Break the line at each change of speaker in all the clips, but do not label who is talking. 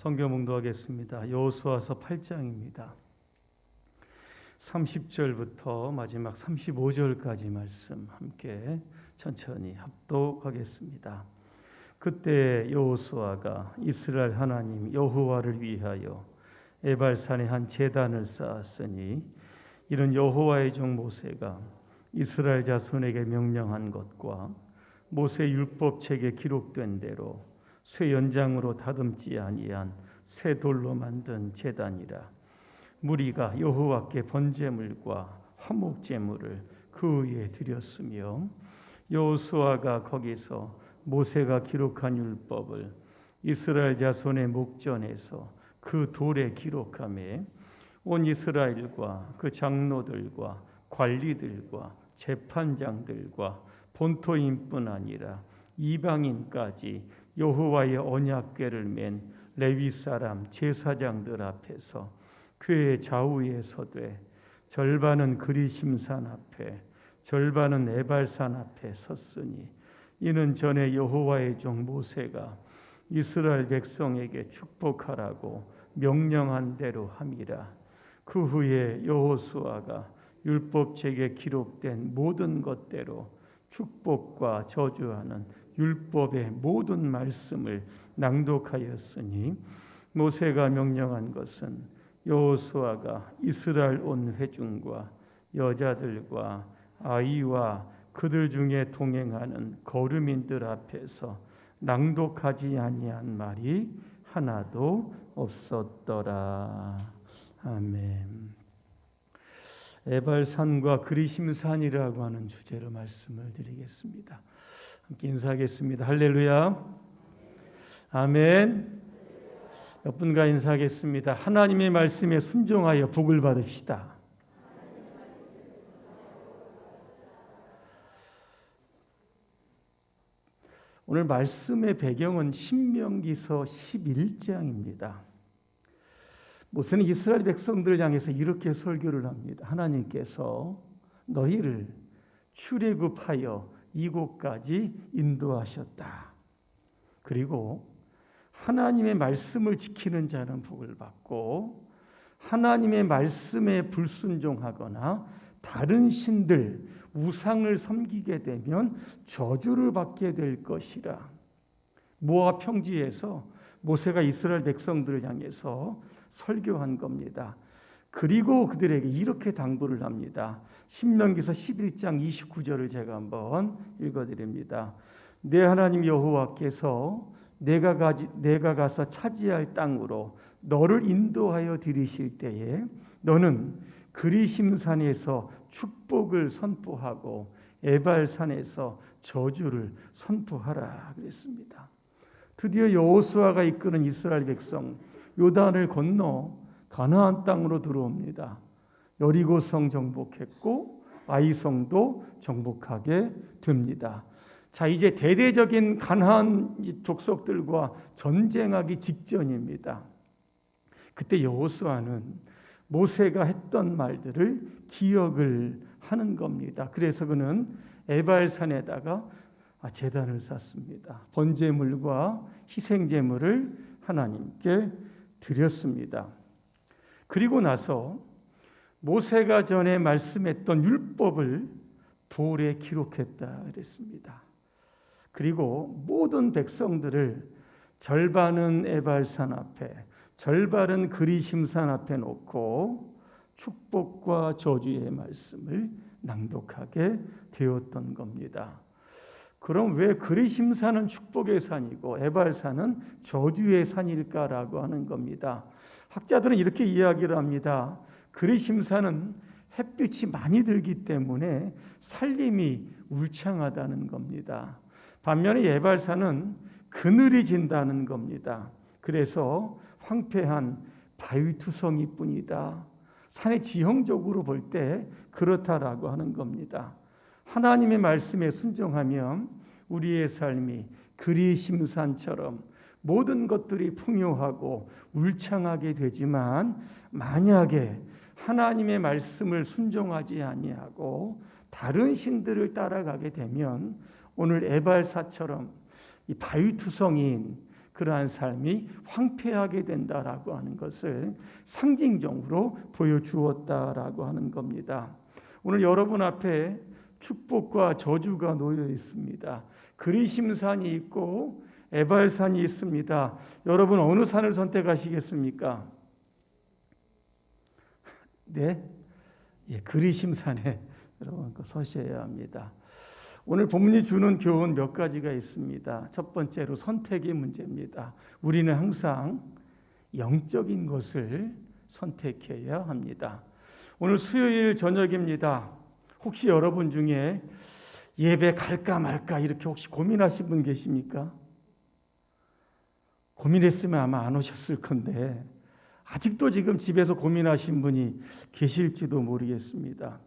성경 봉독하겠습니다. 여호수아서 8장입니다. 30절부터 마지막 35절까지 말씀 함께 천천히 합독하겠습니다. 그때 여호수아가 이스라엘 하나님 여호와를 위하여 에발산에 한 제단을 쌓았으니 이는 여호와의 종 모세가 이스라엘 자손에게 명령한 것과 모세 율법책에 기록된 대로 쇠 연장으로 다듬지 아니한 새 돌로 만든 제단이라. 무리가 여호와께 번제물과 화목제물을 그 위에 드렸으며 여호수아가 거기서 모세가 기록한 율법을 이스라엘 자손의 목전에서 그 돌에 기록하며 온 이스라엘과 그 장로들과 관리들과 재판장들과 본토인뿐 아니라 이방인까지 여호와의 언약궤를 맨 레위 사람 제사장들 앞에서 궤의 좌우에 서되 절반은 그리심산 앞에 절반은 에발산 앞에 섰으니 이는 전에 여호와의 종 모세가 이스라엘 백성에게 축복하라고 명령한 대로 함이라. 그 후에 여호수아가 율법책에 기록된 모든 것대로 축복과 저주하는 율법의 모든 말씀을 낭독하였으니 모세가 명령한 것은 여호수아가 이스라엘 온 회중과 여자들과 아이와 그들 중에 동행하는 거류민들 앞에서 낭독하지 아니한 말이 하나도 없었더라. 아멘. 에발산과 그리심산이라고 하는 주제로 말씀을 드리겠습니다. 함께 인사하겠습니다. 할렐루야. 아멘. 몇 분과 인사하겠습니다. 하나님의 말씀에 순종하여 복을 받읍시다. 오늘 말씀의 배경은 신명기서 11장입니다. 모세는 이스라엘 백성들을 향해서 이렇게 설교를 합니다. 하나님께서 너희를 출애굽하여 이곳까지 인도하셨다. 그리고 하나님의 말씀을 지키는 자는 복을 받고 하나님의 말씀에 불순종하거나 다른 신들, 우상을 섬기게 되면 저주를 받게 될 것이라. 모압 평지에서 모세가 이스라엘 백성들을 향해서 설교한 겁니다. 그리고 그들에게 이렇게 당부를 합니다. 신명기서 11장 29절을 제가 한번 읽어드립니다. 내 하나님 여호와께서 내가 가서 차지할 땅으로 너를 인도하여 들이실 때에 너는 그리심산에서 축복을 선포하고 에발산에서 저주를 선포하라 그랬습니다. 드디어 여호수아가 이끄는 이스라엘 백성 요단을 건너 가나안 땅으로 들어옵니다. 여리고성 정복했고 아이성도 정복하게 됩니다. 자, 이제 대대적인 가나안 족속들과 전쟁하기 직전입니다. 그때 여호수아는 모세가 했던 말들을 기억을 하는 겁니다. 그래서 그는 에발산에다가 제단을 쌓습니다. 번제물과 희생제물을 하나님께 드렸습니다. 그리고 나서 모세가 전에 말씀했던 율법을 돌에 기록했다 그랬습니다. 그리고 모든 백성들을 절반은 에발산 앞에 절반은 그리심산 앞에 놓고 축복과 저주의 말씀을 낭독하게 되었던 겁니다. 그럼 왜 그리심산은 축복의 산이고 에발산은 저주의 산일까라고 하는 겁니다. 학자들은 이렇게 이야기를 합니다. 그리심산은 햇빛이 많이 들기 때문에 살림이 울창하다는 겁니다. 반면에 에발산은 그늘이 진다는 겁니다. 그래서 황폐한 바위투성이 뿐이다. 산의 지형적으로 볼 때 그렇다라고 하는 겁니다. 하나님의 말씀에 순종하면 우리의 삶이 그리심산처럼 모든 것들이 풍요하고 울창하게 되지만 만약에 하나님의 말씀을 순종하지 아니하고 다른 신들을 따라가게 되면 오늘 에발사처럼 이 바위투성이인 그러한 삶이 황폐하게 된다라고 하는 것을 상징적으로 보여주었다라고 하는 겁니다. 오늘 여러분 앞에 축복과 저주가 놓여 있습니다. 그리심산이 있고 에발산이 있습니다. 여러분 어느 산을 선택하시겠습니까? 네, 그리심산에 여러분 서셔야 합니다. 오늘 본문이 주는 교훈 몇 가지가 있습니다. 첫 번째로 선택의 문제입니다. 우리는 항상 영적인 것을 선택해야 합니다. 오늘 수요일 저녁입니다. 혹시 여러분 중에 예배 갈까 말까 이렇게 혹시 고민하신 분 계십니까? 고민했으면 아마 안 오셨을 건데 아직도 지금 집에서 고민하신 분이 계실지도 모르겠습니다.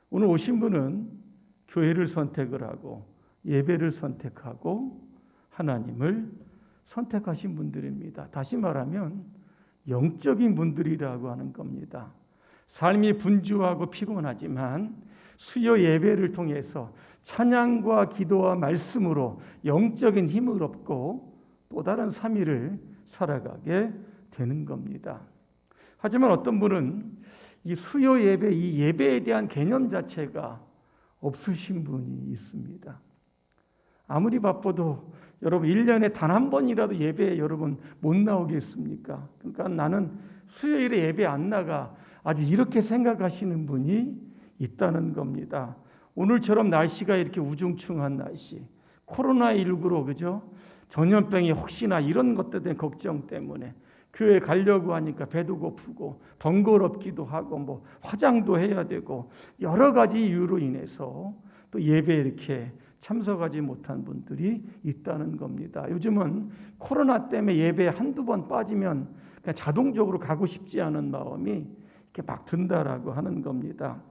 오늘 오신 분은 교회를 선택을 하고 예배를 선택하고 하나님을 선택하신 분들입니다. 다시 말하면 영적인 분들이라고 하는 겁니다. 삶이 분주하고 피곤하지만 수요 예배를 통해서 찬양과 기도와 말씀으로 영적인 힘을 얻고 또 다른 3일을 살아가게 되는 겁니다. 하지만 어떤 분은 이 수요 예배, 이 예배에 대한 개념 자체가 없으신 분이 있습니다. 아무리 바빠도 여러분 1년에 단 한 번이라도 예배에 여러분 못 나오겠습니까? 그러니까 나는 수요일에 예배 안 나가. 아직 이렇게 생각하시는 분이 있다는 겁니다. 오늘처럼 날씨가 이렇게 우중충한 날씨, 코로나19로 그죠? 전염병이 혹시나 이런 것들에 대한 걱정 때문에 교회 가려고 하니까 배도 고프고 번거롭기도 하고 뭐 화장도 해야 되고 여러 가지 이유로 인해서 또 예배에 이렇게 참석하지 못한 분들이 있다는 겁니다. 요즘은 코로나 때문에 예배에 한두 번 빠지면 그냥 자동적으로 가고 싶지 않은 마음이 이렇게 막 든다라고 하는 겁니다.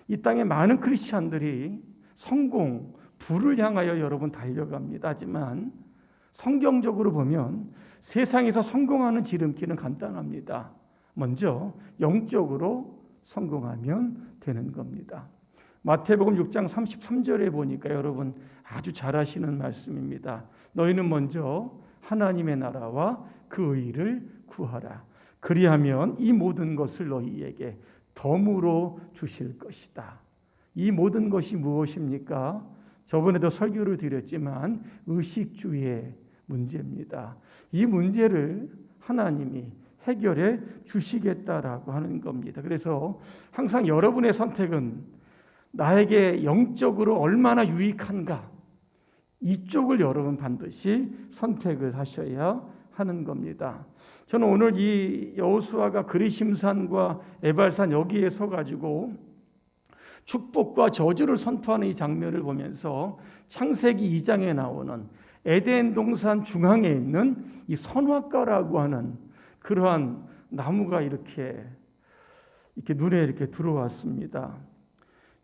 이 땅에 많은 크리스찬들이 성공, 부를 향하여 여러분 달려갑니다. 하지만 성경적으로 보면 세상에서 성공하는 지름길은 간단합니다. 먼저 영적으로 성공하면 되는 겁니다. 마태복음 6장 33절에 보니까 여러분 아주 잘 아시는 말씀입니다. 너희는 먼저 하나님의 나라와 그 의를 구하라. 그리하면 이 모든 것을 너희에게 덤으로 주실 것이다. 이 모든 것이 무엇입니까? 저번에도 설교를 드렸지만 의식주의 문제입니다. 이 문제를 하나님이 해결해 주시겠다라고 하는 겁니다. 그래서 항상 여러분의 선택은 나에게 영적으로 얼마나 유익한가, 이쪽을 여러분 반드시 선택을 하셔야 하는 겁니다. 저는 오늘 이 여호수아가 그리심산과 에발산 여기에 서가지고 축복과 저주를 선포하는 이 장면을 보면서 창세기 2장에 나오는 에덴 동산 중앙에 있는 이 선악과라고 하는 그러한 나무가 이렇게 눈에 이렇게 들어왔습니다.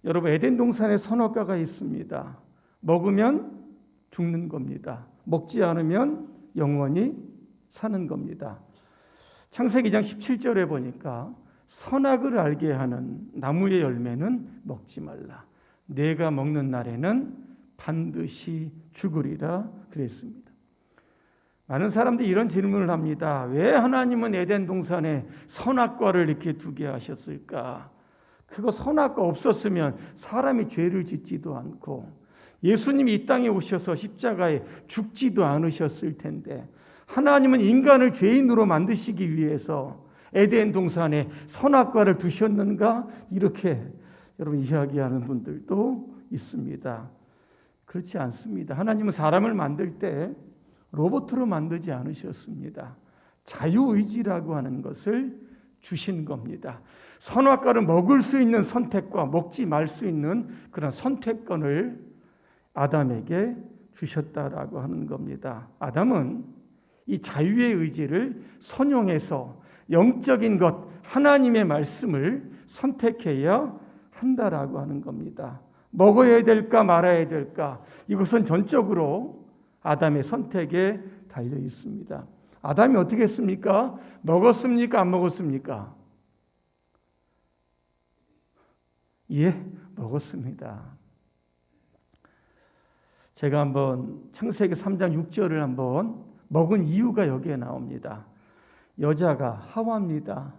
여러분 에덴 동산에 선악과가 있습니다. 먹으면 죽는 겁니다. 먹지 않으면 영원히 사는 겁니다. 창세기 2장 17절에 보니까 선악을 알게 하는 나무의 열매는 먹지 말라. 내가 먹는 날에는 반드시 죽으리라 그랬습니다. 많은 사람들이 이런 질문을 합니다. 왜 하나님은 에덴 동산에 선악과를 이렇게 두게 하셨을까? 그거 선악과 없었으면 사람이 죄를 짓지도 않고 예수님이 이 땅에 오셔서 십자가에 죽지도 않으셨을 텐데 하나님은 인간을 죄인으로 만드시기 위해서 에덴 동산에 선악과를 두셨는가? 이렇게 여러분 이야기하는 분들도 있습니다. 그렇지 않습니다. 하나님은 사람을 만들 때 로봇으로 만들지 않으셨습니다. 자유의지라고 하는 것을 주신 겁니다. 선악과를 먹을 수 있는 선택과 먹지 말 수 있는 그런 선택권을 아담에게 주셨다라고 하는 겁니다. 아담은 이 자유의 의지를 선용해서 영적인 것, 하나님의 말씀을 선택해야 한다라고 하는 겁니다. 먹어야 될까 말아야 될까? 이것은 전적으로 아담의 선택에 달려 있습니다. 아담이 어떻게 했습니까? 먹었습니까? 안 먹었습니까? 예, 먹었습니다. 제가 한번 창세기 3장 6절을 한번 먹은 이유가 여기에 나옵니다. 여자가 하와입니다.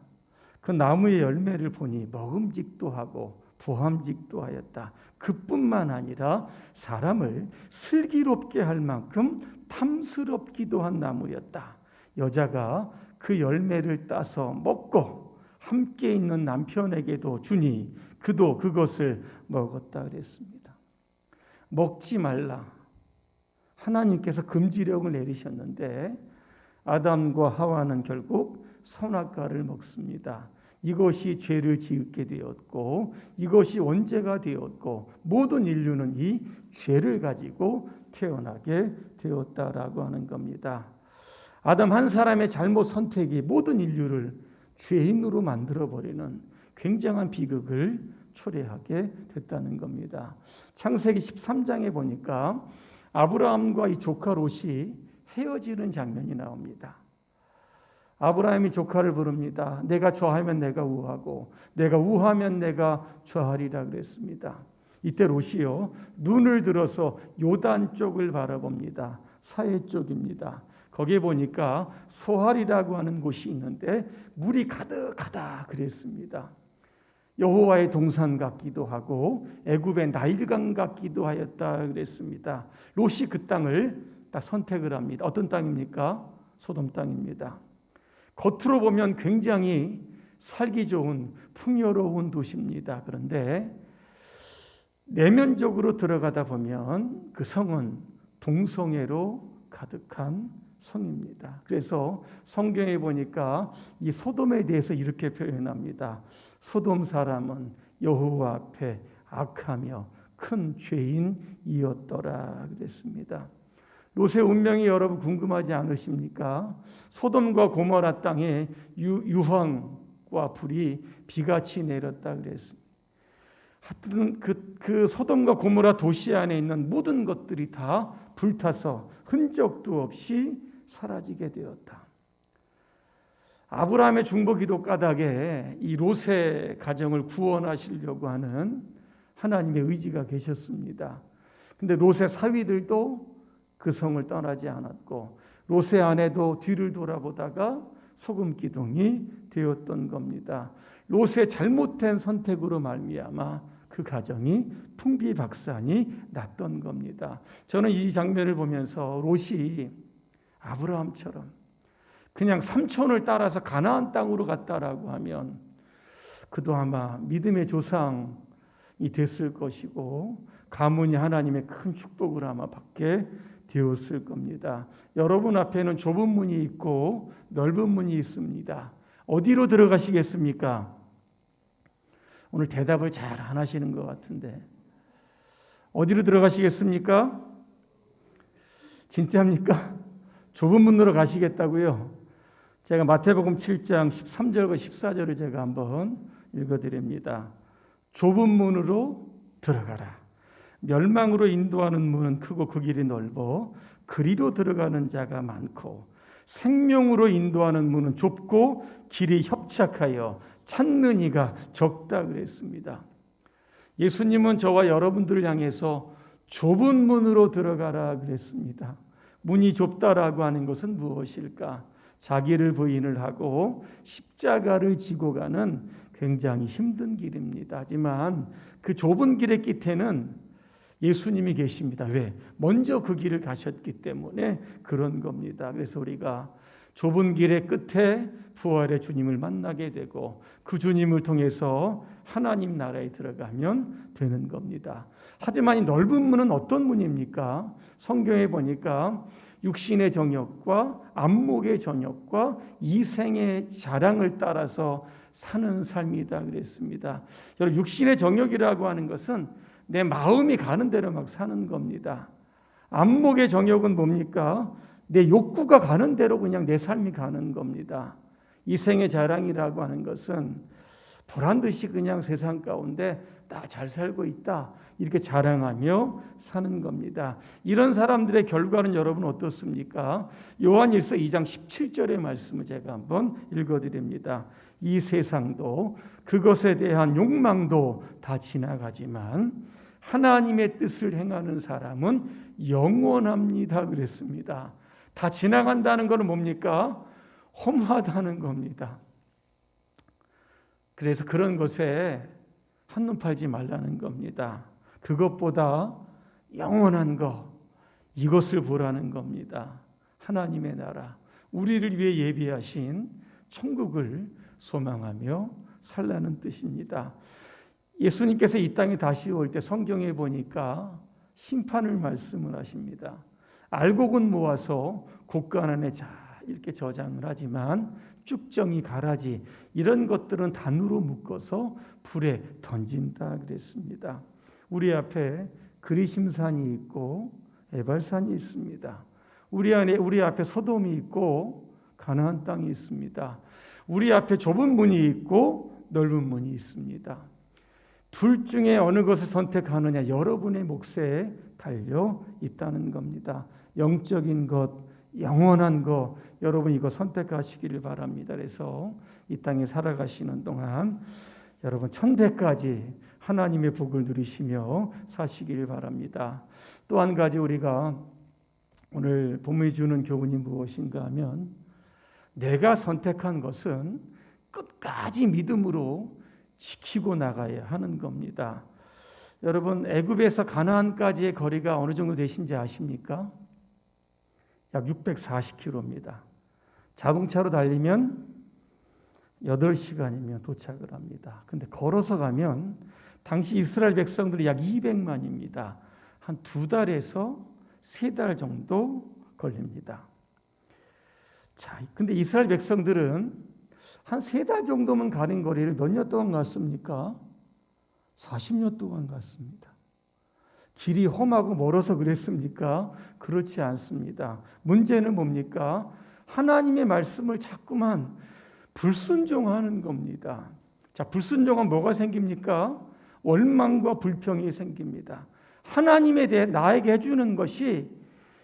그 나무의 열매를 보니 먹음직도 하고 부함직도 하였다. 그뿐만 아니라 사람을 슬기롭게 할 만큼 탐스럽기도 한 나무였다. 여자가 그 열매를 따서 먹고 함께 있는 남편에게도 주니 그도 그것을 먹었다 그랬습니다. 먹지 말라. 하나님께서 금지령을 내리셨는데 아담과 하와는 결국 선악과를 먹습니다. 이것이 죄를 지게 되었고 이것이 원죄가 되었고 모든 인류는 이 죄를 가지고 태어나게 되었다라고 하는 겁니다. 아담 한 사람의 잘못 선택이 모든 인류를 죄인으로 만들어버리는 굉장한 비극을 초래하게 됐다는 겁니다. 창세기 13장에 보니까 아브라함과 이 조카 롯이 헤어지는 장면이 나옵니다. 아브라함이 조카를 부릅니다. 내가 좌하면 내가 우하고 내가 우하면 내가 좌하리라 그랬습니다. 이때 롯이요 눈을 들어서 요단 쪽을 바라봅니다. 사해 쪽입니다. 거기에 보니까 소할이라고 하는 곳이 있는데 물이 가득하다 그랬습니다. 여호와의 동산 같기도 하고 애굽의 나일강 같기도 하였다 그랬습니다. 롯이 그 땅을 딱 선택을 합니다. 어떤 땅입니까? 소돔 땅입니다. 겉으로 보면 굉장히 살기 좋은 풍요로운 도시입니다. 그런데 내면적으로 들어가다 보면 그 성은 동성애로 가득한 성입니다. 그래서 성경에 보니까 이 소돔에 대해서 이렇게 표현합니다. 소돔 사람은 여호와 앞에 악하며 큰 죄인이었더라 그랬습니다. 롯의 운명이 여러분 궁금하지 않으십니까? 소돔과 고모라 땅에 유황과 불이 비같이 내렸다 그랬습니다. 하여튼 그 소돔과 고모라 도시 안에 있는 모든 것들이 다 불타서 흔적도 없이 사라지게 되었다. 아브라함의 중보 기도 까닭에 이 롯의 가정을 구원하시려고 하는 하나님의 의지가 계셨습니다. 근데 롯의 사위들도 그 성을 떠나지 않았고 롯의 아내도 뒤를 돌아보다가 소금 기둥이 되었던 겁니다. 롯의 잘못된 선택으로 말미암아 그 가정이 풍비박산이 났던 겁니다. 저는 이 장면을 보면서 롯이 아브라함처럼 그냥 삼촌을 따라서 가나안 땅으로 갔다라고 하면 그도 아마 믿음의 조상이 됐을 것이고 가문이 하나님의 큰 축복을 아마 받게 되었을 겁니다. 여러분 앞에는 좁은 문이 있고 넓은 문이 있습니다. 어디로 들어가시겠습니까? 오늘 대답을 잘 안 하시는 것 같은데 어디로 들어가시겠습니까? 진짜입니까? 좁은 문으로 가시겠다고요? 제가 마태복음 7장 13절과 14절을 제가 한번 읽어드립니다. 좁은 문으로 들어가라. 멸망으로 인도하는 문은 크고 그 길이 넓어 그리로 들어가는 자가 많고 생명으로 인도하는 문은 좁고 길이 협착하여 찾는 이가 적다 그랬습니다. 예수님은 저와 여러분들을 향해서 좁은 문으로 들어가라 그랬습니다. 문이 좁다라고 하는 것은 무엇일까? 자기를 부인을 하고 십자가를 지고 가는 굉장히 힘든 길입니다. 하지만 그 좁은 길의 끝에는 예수님이 계십니다. 왜? 먼저 그 길을 가셨기 때문에 그런 겁니다. 그래서 우리가 좁은 길의 끝에 부활의 주님을 만나게 되고 그 주님을 통해서 하나님 나라에 들어가면 되는 겁니다. 하지만 이 넓은 문은 어떤 문입니까? 성경에 보니까 육신의 정욕과 안목의 정욕과 이생의 자랑을 따라서 사는 삶이다 그랬습니다. 여러분 육신의 정욕이라고 하는 것은 내 마음이 가는 대로 막 사는 겁니다. 안목의 정욕은 뭡니까? 내 욕구가 가는 대로 그냥 내 삶이 가는 겁니다. 이생의 자랑이라고 하는 것은 보란 듯이 그냥 세상 가운데 나 잘 살고 있다 이렇게 자랑하며 사는 겁니다. 이런 사람들의 결과는 여러분 어떻습니까? 요한일서 2장 17절의 말씀을 제가 한번 읽어드립니다. 이 세상도 그것에 대한 욕망도 다 지나가지만 하나님의 뜻을 행하는 사람은 영원합니다 그랬습니다. 다 지나간다는 것은 뭡니까? 허무하다는 겁니다. 그래서 그런 것에 한눈 팔지 말라는 겁니다. 그것보다 영원한 것, 이것을 보라는 겁니다. 하나님의 나라, 우리를 위해 예비하신 천국을 소망하며 살라는 뜻입니다. 예수님께서 이 땅에 다시 올 때 성경에 보니까 심판을 말씀을 하십니다. 알곡은 모아서 곡간 안에 잘 이렇게 저장을 하지만 쭉정이 가라지 이런 것들은 단으로 묶어서 불에 던진다 그랬습니다. 우리 앞에 그리심산이 있고 에발산이 있습니다. 우리 앞에 소돔이 있고 가나안 땅이 있습니다. 우리 앞에 좁은 문이 있고 넓은 문이 있습니다. 둘 중에 어느 것을 선택하느냐 여러분의 몫에 달려 있다는 겁니다. 영적인 것, 영원한 것, 여러분 이거 선택하시기를 바랍니다. 그래서 이 땅에 살아가시는 동안 여러분 천대까지 하나님의 복을 누리시며 사시기를 바랍니다. 또 한 가지 우리가 오늘 본문이 주는 교훈이 무엇인가 하면 내가 선택한 것은 끝까지 믿음으로 지키고 나가야 하는 겁니다. 여러분 애굽에서 가나안까지의 거리가 어느 정도 되신지 아십니까? 약 640km입니다. 자동차로 달리면 8시간이면 도착을 합니다. 근데 걸어서 가면 당시 이스라엘 백성들이 약 200만입니다. 한 2달에서 3달 정도 걸립니다. 자, 근데 이스라엘 백성들은 한 3달 정도면 가는 거리를 몇 년 동안 갔습니까? 40년 동안 갔습니다. 길이 험하고 멀어서 그랬습니까? 그렇지 않습니다. 문제는 뭡니까? 하나님의 말씀을 자꾸만 불순종하는 겁니다. 자, 불순종하면 뭐가 생깁니까? 원망과 불평이 생깁니다. 하나님에 대해 나에게 해주는 것이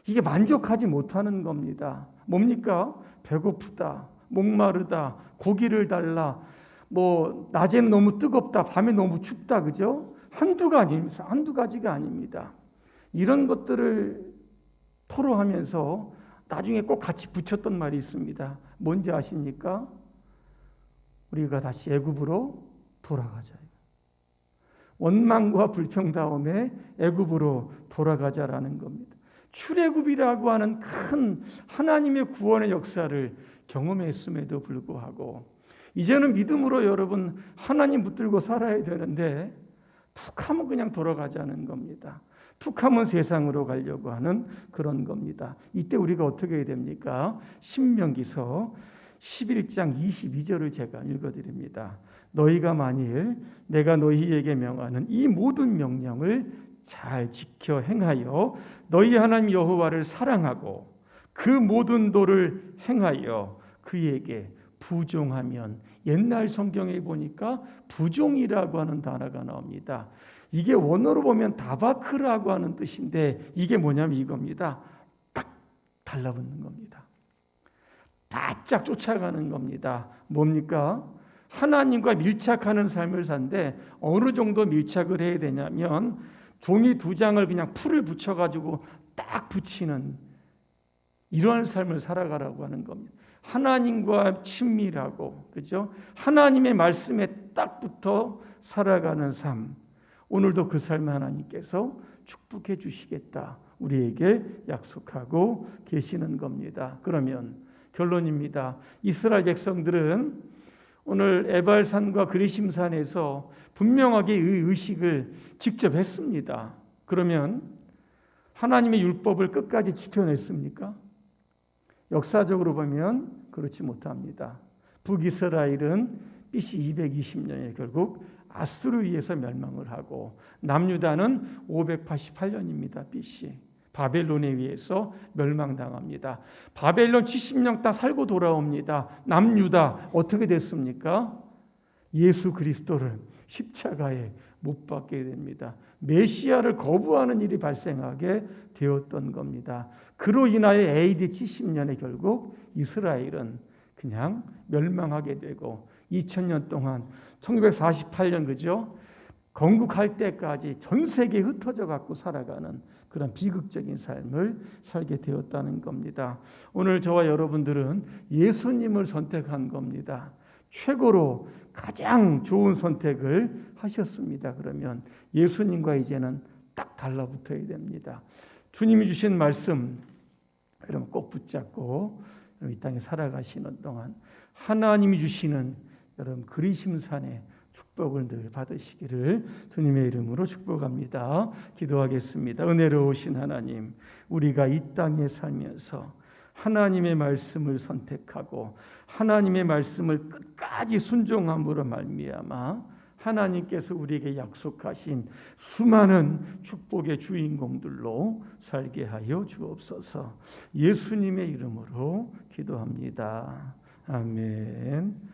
이게 만족하지 못하는 겁니다. 뭡니까? 배고프다, 목마르다, 고기를 달라, 낮에는 너무 뜨겁다, 밤에 너무 춥다, 그죠? 한두 가지가 아닙니다. 이런 것들을 토로하면서 나중에 꼭 같이 붙였던 말이 있습니다. 뭔지 아십니까? 우리가 다시 애굽으로 돌아가자. 원망과 불평 다음에 애굽으로 돌아가자라는 겁니다. 출애굽이라고 하는 큰 하나님의 구원의 역사를 경험했음에도 불구하고 이제는 믿음으로 여러분 하나님 붙들고 살아야 되는데 툭하면 그냥 돌아가자는 겁니다. 툭하면 세상으로 가려고 하는 그런 겁니다. 이때 우리가 어떻게 해야 됩니까? 신명기서 11장 22절을 제가 읽어드립니다. 너희가 만일 내가 너희에게 명하는 이 모든 명령을 잘 지켜 행하여 너희 하나님 여호와를 사랑하고 그 모든 도를 행하여 그에게 부종하면, 옛날 성경에 보니까 부종이라고 하는 단어가 나옵니다. 이게 원어로 보면 다바크라고 하는 뜻인데 이게 뭐냐면 이겁니다. 딱 달라붙는 겁니다. 바짝 쫓아가는 겁니다. 뭡니까? 하나님과 밀착하는 삶을 사는데 어느 정도 밀착을 해야 되냐면 종이 2장을 그냥 풀을 붙여가지고 딱 붙이는 이러한 삶을 살아가라고 하는 겁니다. 하나님과 친밀하고, 그죠? 하나님의 말씀에 딱 붙어 살아가는 삶. 오늘도 그 삶을 하나님께서 축복해 주시겠다. 우리에게 약속하고 계시는 겁니다. 그러면 결론입니다. 이스라엘 백성들은 오늘 에발산과 그리심산에서 분명하게 의식을 직접 했습니다. 그러면 하나님의 율법을 끝까지 지켜냈습니까? 역사적으로 보면 그렇지 못합니다. 북이스라엘은 BC 220년에 결국 아수르에 의해서 멸망을 하고 남유다는 588년입니다. BC. 바벨론에 의해서 멸망당합니다. 바벨론 70년 딱 살고 돌아옵니다. 남유다 어떻게 됐습니까? 예수 그리스도를 십자가에 못 박게 됩니다. 메시아를 거부하는 일이 발생하게 되었던 겁니다. 그로 인하여 AD 70년에 결국 이스라엘은 그냥 멸망하게 되고 2000년 동안 1948년 그죠? 건국할 때까지 전 세계에 흩어져 갖고 살아가는 그런 비극적인 삶을 살게 되었다는 겁니다. 오늘 저와 여러분들은 예수님을 선택한 겁니다. 최고로 가장 좋은 선택을 하셨습니다. 그러면 예수님과 이제는 딱 달라붙어야 됩니다. 주님이 주신 말씀 여러분 꼭 붙잡고 이 땅에 살아가시는 동안 하나님이 주시는 여러분 그리심산의 축복을 늘 받으시기를 주님의 이름으로 축복합니다. 기도하겠습니다. 은혜로우신 하나님, 우리가 이 땅에 살면서 하나님의 말씀을 선택하고 하나님의 말씀을 끝까지 순종함으로 말미암아 하나님께서 우리에게 약속하신 수많은 축복의 주인공들로 살게 하여 주옵소서. 예수님의 이름으로 기도합니다. 아멘.